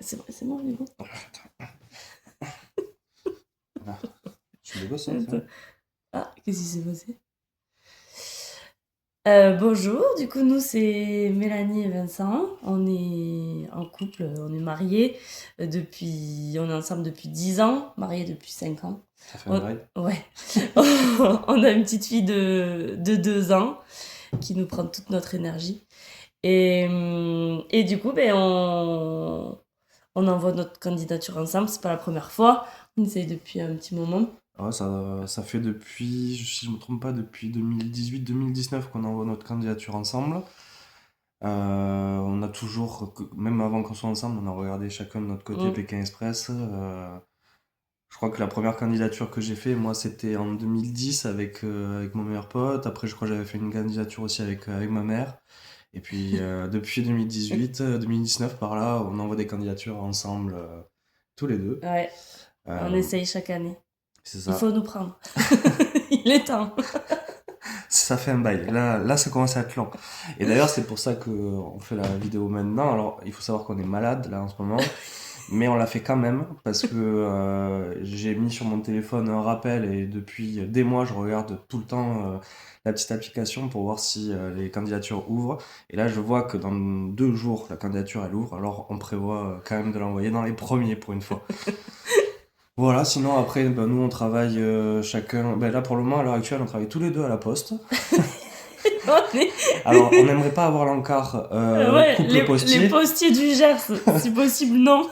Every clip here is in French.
C'est bon, Hugo. Oh, putain. Voilà. Tu me bosses, ça. Ah, qu'est-ce qui s'est passé? Bonjour, du coup, nous, c'est Mélanie et Vincent. On est en couple, on est mariés on est ensemble depuis 10 ans, mariés depuis 5 ans. Ça fait un bail. Ouais. On a une petite fille de 2 ans qui nous prend toute notre énergie. Et du coup, on envoie notre candidature ensemble. C'est pas la première fois. On essaye depuis un petit moment. Ouais, ça fait depuis, si je me trompe pas, depuis 2018-2019 qu'on envoie notre candidature ensemble. On a toujours, même avant qu'on soit ensemble, on a regardé chacun de notre côté Pékin Express. Je crois que la première candidature que j'ai fait, moi, c'était en 2010 avec mon meilleur pote. Après, je crois que j'avais fait une candidature aussi avec ma mère. Et puis, depuis 2018, 2019, par là, on envoie des candidatures ensemble, tous les deux. Ouais, on Euh, essaye chaque année. c'est Il ça. faut nous prendre. Il est temps. Ça fait un bail. Là, ça commence à être lent. Et d'ailleurs, c'est pour ça qu'on fait la vidéo maintenant. Alors, il faut savoir qu'on est malade, là, en ce moment. Mais on l'a fait quand même, parce que j'ai mis sur mon téléphone un rappel et depuis des mois, je regarde tout le temps la petite application pour voir si les candidatures ouvrent. Et là, je vois que dans 2 jours, la candidature, elle ouvre. Alors, on prévoit quand même de l'envoyer dans les premiers pour une fois. Voilà, sinon après, ben, nous on travaille chacun. Ben, là pour le moment, à l'heure actuelle, on travaille tous les deux à la poste. On est- Alors, on n'aimerait pas avoir l'encart ouais, couple les postier. postiers du Gers, si possible, non.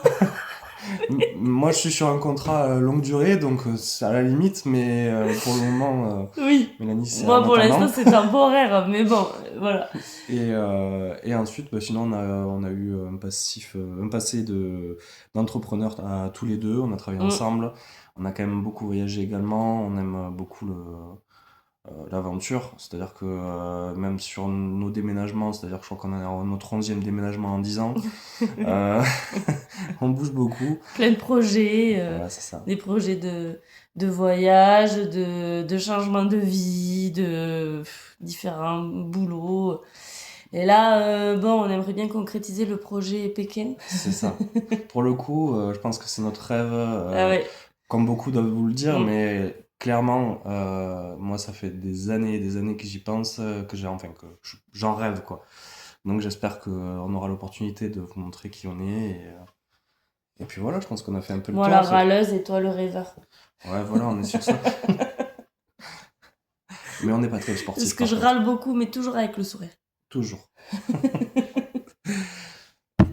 Moi, je suis sur un contrat longue durée, donc c'est à la limite, mais pour le moment, Oui. Mélanie, c'est Moi, en pour l'instant, attendant. c'est temporaire, mais bon, voilà. Et ensuite, bah, sinon, on a eu un passé d'entrepreneur à tous les deux. On a travaillé Mm. ensemble. On a quand même beaucoup voyagé également. On aime beaucoup l'aventure. C'est-à-dire que même sur nos déménagements, c'est-à-dire que je crois qu'on est à notre 11e déménagement en 10 ans, euh, on bouge beaucoup. Plein de projets, Voilà, c'est ça. des projets de voyage, de changement de vie, de différents boulots. Et là, on aimerait bien concrétiser le projet Pékin. C'est ça. Pour le coup, je pense que c'est notre rêve, Ah ouais. comme beaucoup doivent vous le dire, Mm. mais clairement, moi, ça fait des années et des années que j'y pense, j'en rêve, quoi. Donc j'espère qu'on aura l'opportunité de vous montrer qui on est. Et puis voilà, je pense qu'on a fait un peu le Moi, tour. la râleuse et toi, le rêveur. Ouais, voilà, on est sur ça. Mais on n'est pas très sportif. Parce que je râle beaucoup, mais toujours avec le sourire. Toujours.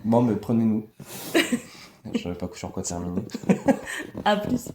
Bon, mais prenez-nous. Je savais pas sur quoi terminer. À plus.